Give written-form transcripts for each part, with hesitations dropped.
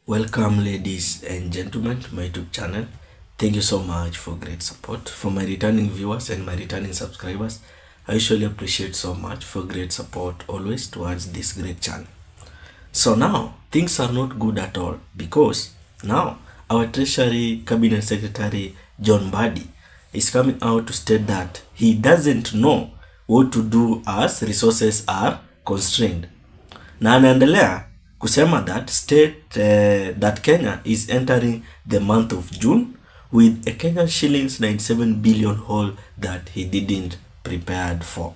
Welcome ladies and gentlemen to my YouTube channel. Thank you so much for great support. For my returning viewers and my returning subscribers, I usually appreciate so much for great support always towards this great channel. So now things are not good at all because now our Treasury Cabinet Secretary John MBADI is coming out to state that he doesn't know what to do as resources are constrained. Na anaendelea kusema that Kenya is entering the month of June with a Kenyan shillings 97 billion hole that he didn't prepared for.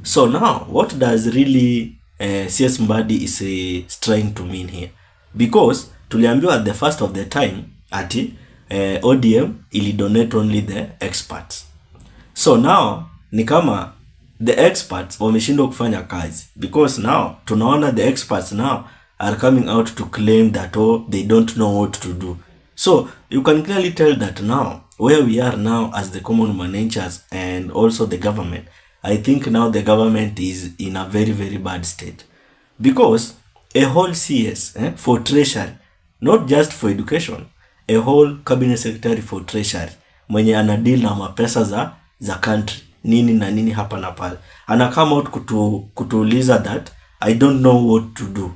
So now what does really CS MBADI is trying to mean here? Because tuliambiwa at the first of the time ati ODM ili donate only the experts. So now ni kama the experts wameshindwa kufanya kazi because now tunaona the experts now are coming out to claim that they don't know what to do. So you can clearly tell that now where we are now as the common managers and also the government, I think now the government is in a very very bad state because a whole CS for treasury, not just for education, a whole cabinet secretary for treasury mwenye ana deal na mapesa za country nini na nini hapa na pale, ana come out kutuuliza that I don't know what to do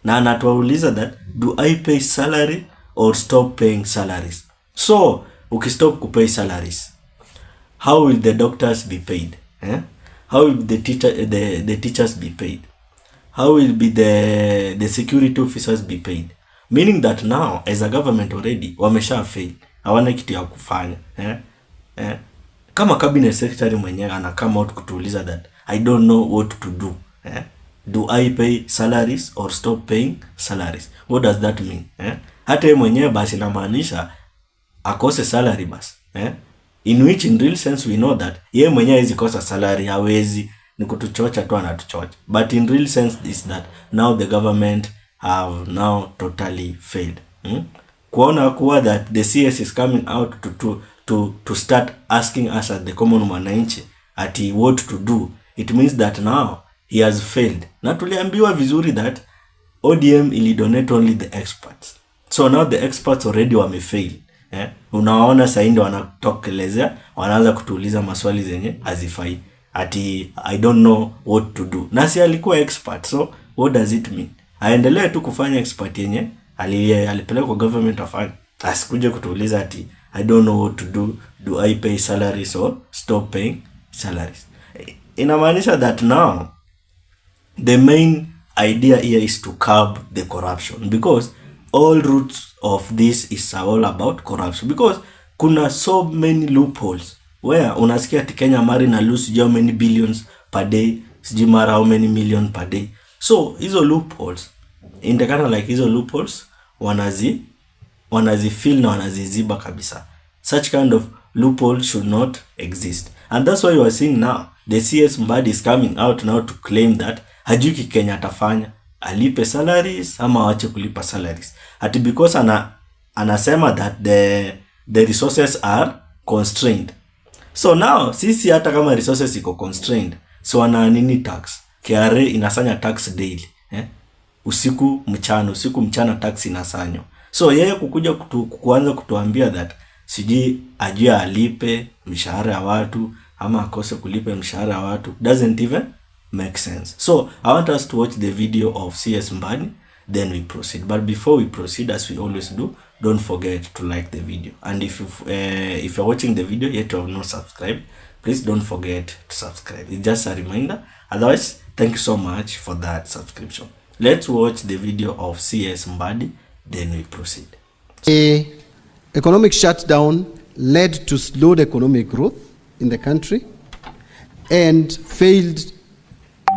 na anatuuliza that do I pay salary or stop paying salaries. So ukistop kupay salaries, how will the doctors be paid? How will the teachers be paid? How will be the security officers be paid? Meaning that now as a government already wamesha fail, hawana kitu ya kufanya. Kama cabinet secretary mwenyewe ana come out kutuuliza that I don't know what to do. Do I pay salaries or stop paying salaries? What does that mean? Hata yeye mwenyewe basi inamaanisha akose salary basi. In which in real sense we know that yeye mwenyewe hizi kosa salary, hawezi, ni kutuchocha tu anatuchocha. But in real sense is that now the government have now totally failed. Kuona kuwa that the CS is coming out to start asking us as the common mwananchi ati what to do, it means that now he has failed. Na tuliambiwa vizuri that ODM ili donate only the experts. So now the experts already wamefail. Unaona sasa ndio wanatokelezea, wanaanza kutuuliza maswali zenye hazifai. Ati I don't know what to do. Na si alikuwa expert. So what does it mean? Aendelee tu kufanya expert yenye alipeleka kwa government afanye. Asikuje kutuuliza ati I don't know what to do. Do I pay salaries or stop paying salaries? Inamaanisha that now the main idea here is to curb the corruption because all roots of this is all about corruption because kuna so many loopholes where unasikia ati Kenya mari na lose how many billions per day, sijui mara how many million per day. So hizo loopholes indekana like hizo loopholes wanazifill na wanaziziba kabisa. Such kind of loophole should not exist, and that's why you are seeing now the CS MBADI is coming out now to claim that hajui Kenya atafanya alipe salaries ama waache kulipa salaries ati because anasema that the resources are constrained. So now sisi hata kama resources iko constrained, so ana nini tax? KRA inasanya tax daily, usiku mchana tax inasanywa. So yeye kukuja kuanza kutuambia that siji ajua alipe mshahara ya watu ama akose kulipa mshahara ya watu doesn't even make sense. So I want us to watch the video of CS MBADI, then we proceed. But before we proceed, as we always do, don't forget to like the video. And if you're watching the video yet you have not subscribed, please don't forget to subscribe. It's just a reminder. Otherwise, thank you so much for that subscription. Let's watch the video of CS MBADI, then we proceed. The economic shutdown led to slowed economic growth in the country and failed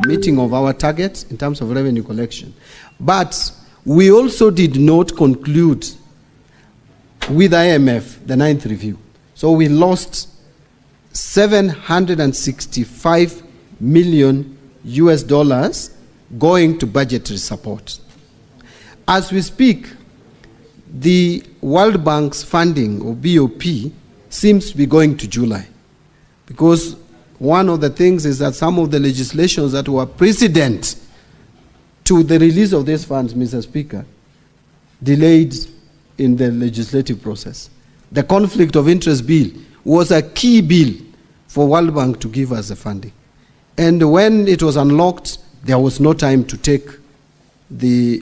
meeting of our targets in terms of revenue collection. But we also did not conclude with IMF the 9th review. So we lost 765 million US dollars going to budgetary support. As we speak, the World Bank's funding or BOP seems to be going to July because one of the things is that some of the legislations that were precedent to the release of these funds, Mr. Speaker, delayed in the legislative process. The conflict of interest bill was a key bill for World Bank to give us the funding. And when it was unlocked, there was no time to take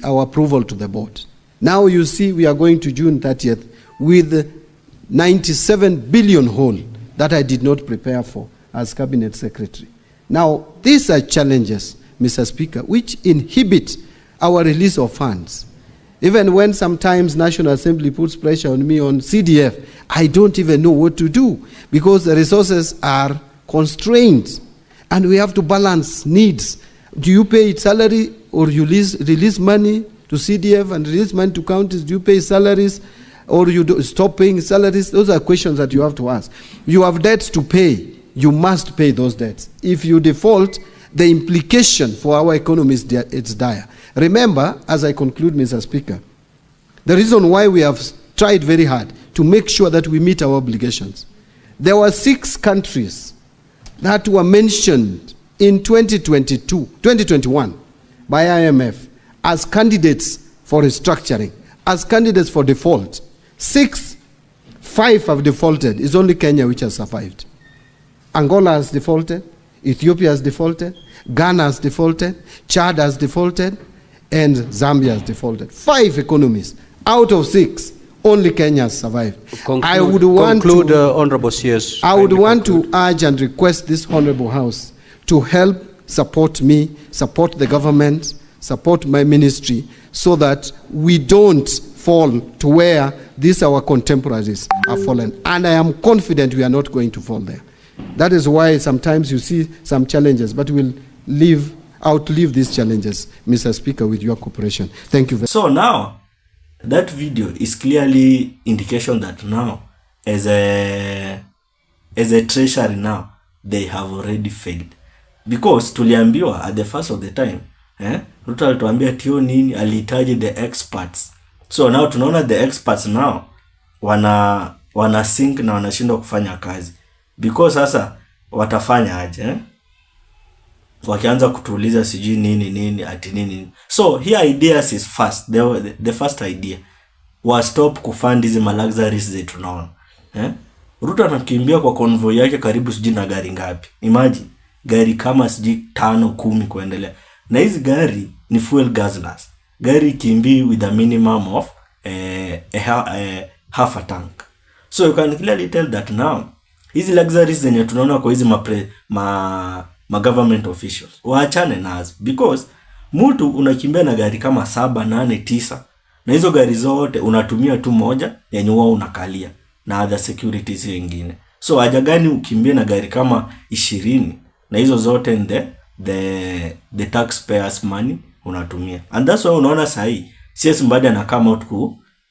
our approval to the board. Now you see we are going to June 30th with 97 billion whole that I did not prepare for as Cabinet Secretary. Now, these are challenges, Mr. Speaker, which inhibit our release of funds. Even when sometimes National Assembly puts pressure on me on CDF, I don't even know what to do because the resources are constrained and we have to balance needs. Do you pay salary or you release money to CDF and release money to counties? Do you pay salaries or you stop paying salaries? Those are questions that you have to ask. You have debts to pay. You must pay those debts. If you default, the implication for our economy is it's dire. Remember, as I conclude, Mr. Speaker, the reason why we have tried very hard to make sure that we meet our obligations. There were 6 countries that were mentioned in 2021 by IMF as candidates for restructuring, as candidates for default. 5 have defaulted. It's only Kenya which has survived. Angola has defaulted, Ethiopia has defaulted, Ghana has defaulted, Chad has defaulted, and Zambia has defaulted. 5 economies out of 6, only Kenya has survived. I would want to urge and request this Honorable House to help support me, support the government, support my ministry, so that we don't fall to where these our contemporaries are fallen. And I am confident we are not going to fall there. That is why sometimes you see some challenges, but we'll outlive these challenges, Mr. Speaker, with your cooperation. Thank you very much. So now, that video is clearly indication that now, as a treasury now, they have already failed. Because tuliambiwa at the first of the time, Ruto alituambia tio nini, alihitaji the experts. So now tunaona the experts now, wana sink na wanashindwa kufanya kazi. Because sasa watafanya aje, wakianza kutuuliza sijui nini ati nini. So here ideas is first. The first idea was stop kufund hizi luxuries zetu tunaona. Ruto anakimbia kwa convoy yake karibu sijui na gari ngapi. Imagine gari kama sijui 5, 10 kuendelea. Na hizi gari ni fuel guzzlers. Gari kimbi with a minimum of half a tank. So you can clearly tell that now hizi luxuries zenye tunaona kwa hizi government officials waachane nazo, because mtu unakimbia na gari kama 7, 8, 9 na hizo gari zote unatumia tu moja yenye wao unakalia na other securities wengine. So haja gani ukimbie na gari kama 20 na hizo zote the taxpayers money unatumia? And that's why unaona sahi CS MBADI ana come out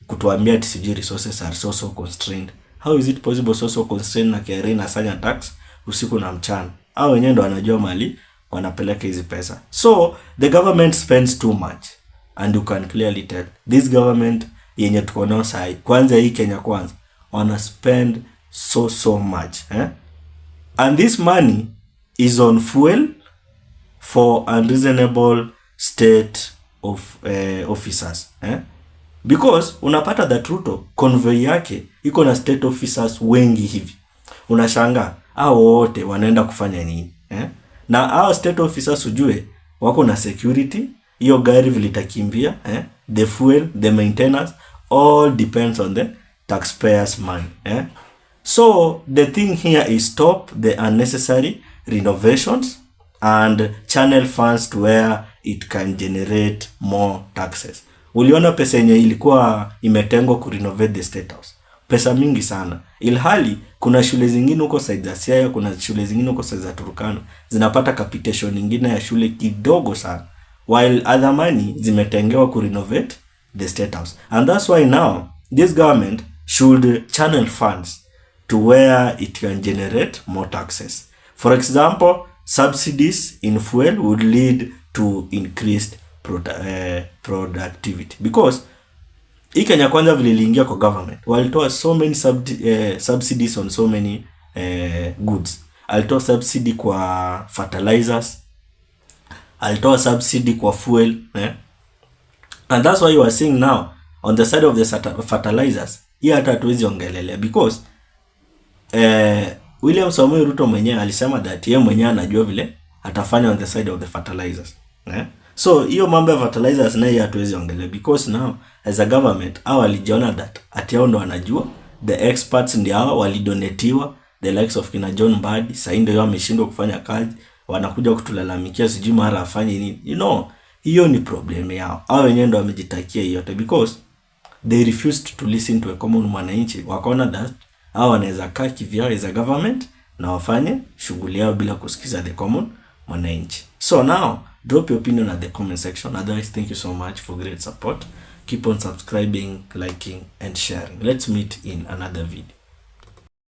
kutuambia ati sijui resources are so constrained. How is it possible so constrained na KRA inasanya tax usiku na mchana? Hao wenyewe ndo wanajua mali wanapeleka hizi pesa. So the government spends too much, and you can clearly tell this government yenye tuko nao sahi, kwanza hii Kenya Kwanza, wana spend so much, and this money is on fuel for unreasonable state of officers, because unapata that Ruto convoy yake iko na state officers wengi hivi. Unashanga hao wote wanaenda kufanya nini? Na hao state officers ujue wako na security, hiyo gari vilitakimbia, the fuel, the maintenance, all depends on the taxpayers money. So the thing here is stop the unnecessary renovations and channel funds to where it can generate more taxes. Uliona pesa yenye ilikuwa imetengwa ku renovate the state house, pesa mingi sana, ilhali kuna shule zingine huko side za Siaya, kuna shule zingine huko side za Turkana zinapata capitation nyingine ya shule kidogo sana, while other money zimetengewa ku renovate the state house. And that's why now this government should channel funds to where it can generate more taxes. For example, subsidies in fuel would lead to increased productivity, because hii Kenya Kwanza vile iliingia kwa government walitoa so many subsidies on so many goods. Alitoa subsidy kwa fertilizers, alitoa subsidy kwa fuel, and that's why you are seeing now on the side of the fertilizers, hii hata hatuwezi ongelelea because William Samoei Ruto mwenyewe alisema that yeye mwenyewe anajua vile atafanya on the side of the fertilizers. So hiyo mambo ya fertilizers naye hatuwezi ongelea because now as a government hao walijiona that ati hao ndo wanajua, the experts ndio hao walidonetiwa, the likes of kina John MBADI, sasa ndio yao ameshindwa kufanya kazi, wanakuja kutulalamikia sijui mara afanye nini. You know, hiyo ni problem yao. Hao wenyewe ndo wamejitakia hiyo yote because they refused to listen to a common mwananchi. Wakaona that hao wanaweza kaa kivyao as a government na wafanye shughuli yao bila kusikiza the common mwananchi. So now drop your opinion at the comment section. Otherwise, thank you so much for great support. Keep on subscribing, liking and sharing. Let's meet in another video.